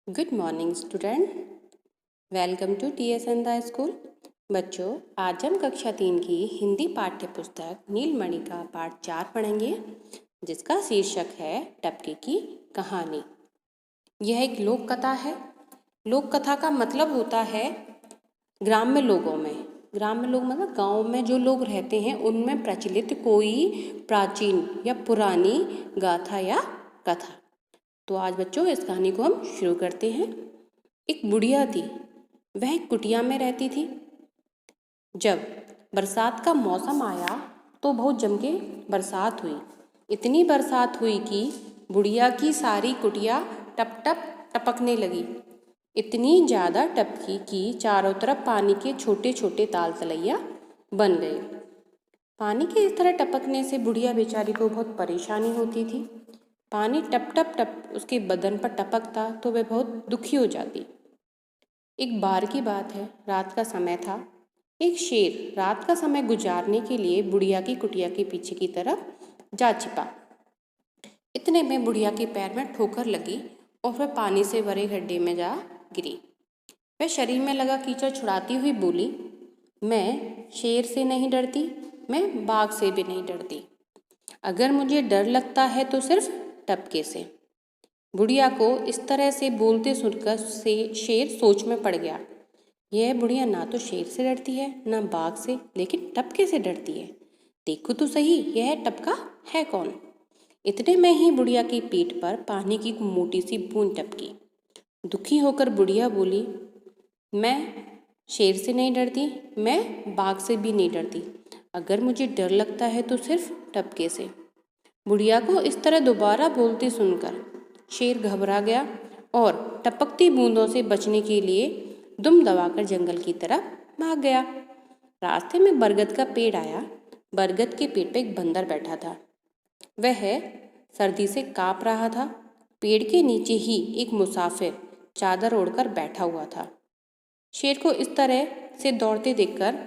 Good morning student, welcome to TS the school. बच्चों, आज हम कक्षा 3 की हिंदी पाठ्य पुस्तक नीलमणि का पाठ 4 पढ़ेंगे, जिसका शीर्षक है टपके की कहानी। यह एक लोक कथा है। लोक कथा का मतलब होता है ग्राम्य लोगों में, ग्राम्य लोग मतलब गाँव में जो लोग रहते हैं उनमें प्रचलित कोई प्राचीन या पुरानी गाथा या कथा। तो आज बच्चों इस कहानी को हम शुरू करते हैं। एक बुढ़िया थी, वह एक कुटिया में रहती थी। जब बरसात का मौसम आया तो बहुत जम के बरसात हुई। इतनी बरसात हुई कि बुढ़िया की सारी कुटिया टप टप टपकने लगी। इतनी ज़्यादा टपकी कि चारों तरफ पानी के छोटे छोटे ताल तलैया बन गए। पानी के इस तरह टपकने से बुढ़िया बेचारी को बहुत परेशानी होती थी। पानी टप टप टप उसके बदन पर टपकता तो वह बहुत दुखी हो जाती। एक बार की बात है, रात का समय था। एक शेर रात का समय गुजारने के लिए बुढ़िया की कुटिया के पीछे की तरफ जा छिपा। इतने में बुढ़िया के पैर में ठोकर लगी और वह पानी से भरे गड्ढे में जा गिरी। वह शरीर में लगा कीचड़ छुड़ाती हुई बोली, मैं शेर से नहीं डरती, मैं बाघ से भी नहीं डरती। अगर मुझे डर लगता है तो सिर्फ टपके से। बुढ़िया को इस तरह से बोलते सुनकर शेर सोच में पड़ गया। यह बुढ़िया ना तो शेर से डरती है ना बाघ से, लेकिन टपके से डरती है। देखो तो सही, यह टपका है कौन। इतने में ही बुढ़िया की पीठ पर पानी की मोटी सी बूंद टपकी। दुखी होकर बुढ़िया बोली, मैं शेर से नहीं डरती, मैं बाघ से भी नहीं डरती। अगर मुझे डर लगता है तो सिर्फ टपके से। बुढ़िया को इस तरह दोबारा बोलते सुनकर शेर घबरा गया और टपकती बूंदों से बचने के लिए दुम दबाकर जंगल की तरफ भाग गया। रास्ते में बरगद का पेड़ आया। बरगद के पेड़ पर एक बंदर बैठा था। वह सर्दी से काँप रहा था। पेड़ के नीचे ही एक मुसाफिर चादर ओढ़कर बैठा हुआ था। शेर को इस तरह से दौड़ते देखकर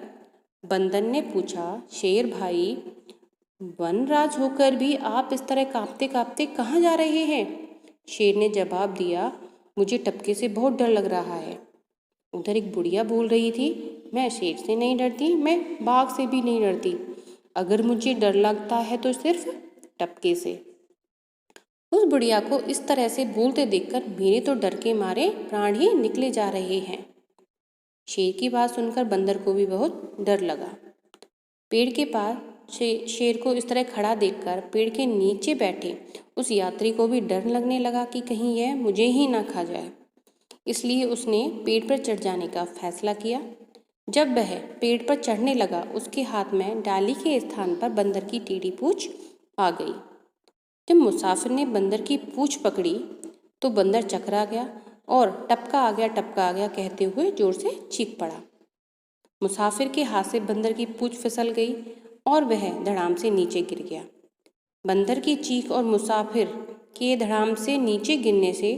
बंदर ने पूछा, शेर भाई, वनराज होकर भी आप इस तरह कांपते कांपते कहाँ जा रहे हैं? शेर ने जवाब दिया, मुझे टपके से बहुत डर लग रहा है। उधर एक बुढ़िया बोल रही थी, मैं शेर से नहीं डरती, मैं बाघ से भी नहीं डरती। अगर मुझे डर लगता है तो सिर्फ टपके से। उस बुढ़िया को इस तरह से बोलते देखकर मेरे तो डर के मारे प्राण ही निकले जा रहे हैं। शेर की बात सुनकर बंदर को भी बहुत डर लगा। पेड़ के पास शेर को इस तरह खड़ा देखकर पेड़ के नीचे बैठे उस यात्री को भी डर लगने लगा कि कहीं यह मुझे ही ना खा जाए। इसलिए उसने पेड़ पर चढ़ जाने का फैसला किया। जब वह पेड़ पर चढ़ने लगा, उसके हाथ में डाली के स्थान पर बंदर की टेढ़ी पूंछ आ गई। जब मुसाफिर ने बंदर की पूंछ पकड़ी तो बंदर चकरा गया और टपका आ गया कहते हुए जोर से चीख पड़ा। मुसाफिर के हाथ से बंदर की पूंछ फिसल गई और वह धड़ाम से नीचे गिर गया। बंदर की चीख और मुसाफिर के धड़ाम से नीचे गिरने से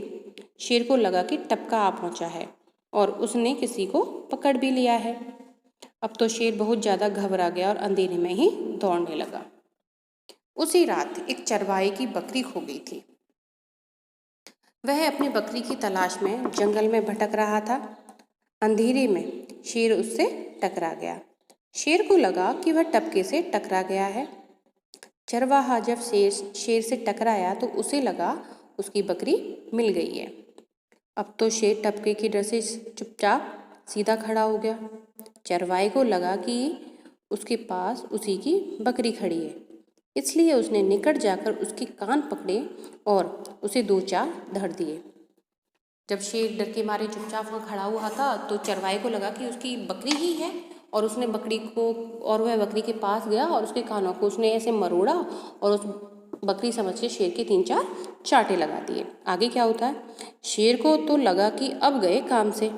शेर को लगा कि टपका आ पहुंचा है और उसने किसी को पकड़ भी लिया है। अब तो शेर बहुत ज़्यादा घबरा गया और अंधेरे में ही दौड़ने लगा। उसी रात एक चरवाहे की बकरी खो गई थी। वह अपनी बकरी की तलाश में जंगल में भटक रहा था। अंधेरे में शेर उससे टकरा गया। शेर को लगा कि वह टपके से टकरा गया है। चरवाहा जब शेर से टकराया तो उसे लगा उसकी बकरी मिल गई है। अब तो शेर टपके के डर से चुपचाप सीधा खड़ा हो गया। चरवाहे को लगा कि उसके पास उसी की बकरी खड़ी है, इसलिए उसने निकट जाकर उसके कान पकड़े और उसे दो चार धड़ दिए। जब शेर डर के मारे चुपचाप वहाँ खड़ा हुआ था तो चरवाहे को लगा कि उसकी बकरी ही है और उसने बकरी को और वह बकरी के पास गया और उसके कानों को उसने ऐसे मरोड़ा और उस बकरी समझ के शेर के 3-4 चांटे लगा दिए। आगे क्या होता है, शेर को तो लगा कि अब गए काम से,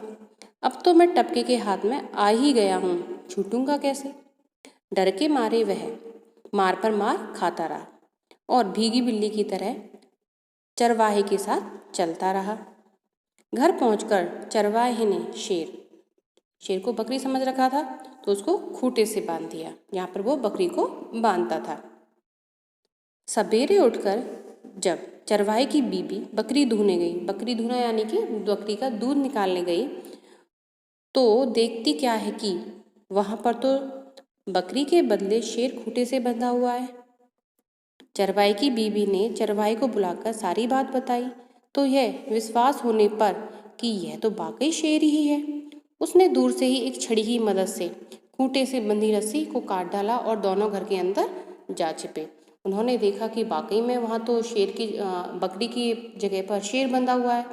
अब तो मैं टपके के हाथ में आ ही गया हूँ, छूटूंगा कैसे। डर के मारे वह मार पर मार खाता रहा और भीगी बिल्ली की तरह चरवाहे के साथ चलता रहा। घर पहुंचकर चरवाहे ने शेर को बकरी समझ रखा था तो उसको खूंटे से बांध दिया, जहाँ पर वो बकरी को बांधता था। सवेरे उठकर जब चरवाहे की बीबी बकरी धोने गई, बकरी धोना यानी कि बकरी का दूध निकालने गई, तो देखती क्या है कि वहाँ पर तो बकरी के बदले शेर खूंटे से बंधा हुआ है। चरवाहे की बीबी ने चरवाहे को बुलाकर सारी बात बताई, तो यह विश्वास होने पर कि यह तो वाकई शेर ही है, उसने दूर से ही एक छड़ी की मदद से खूंटे से बंधी रस्सी को काट डाला और दोनों घर के अंदर जा छिपे। उन्होंने देखा कि वाकई में वहाँ तो बकरी की जगह पर शेर बंधा हुआ है।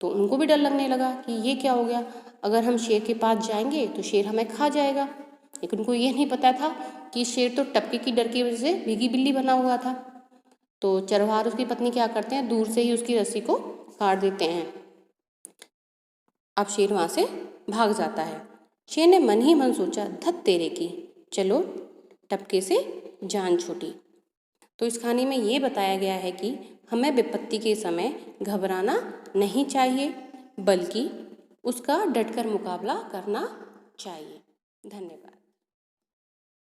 तो उनको भी डर लगने लगा कि ये क्या हो गया, अगर हम शेर के पास जाएंगे तो शेर हमें खा जाएगा। लेकिन उनको ये नहीं पता था कि शेर तो टपके की डर की वजह से भीगी बिल्ली बना हुआ था। तो चरवाहा और उसकी पत्नी क्या करते हैं, दूर से ही उसकी रस्सी को काट देते हैं। अब शेर वहाँ से भाग जाता है। शेर ने मन ही मन सोचा, धत तेरे की, चलो टपके से जान छूटी। तो इस कहानी में ये बताया गया है कि हमें विपत्ति के समय घबराना नहीं चाहिए, बल्कि उसका डटकर मुकाबला करना चाहिए। धन्यवाद।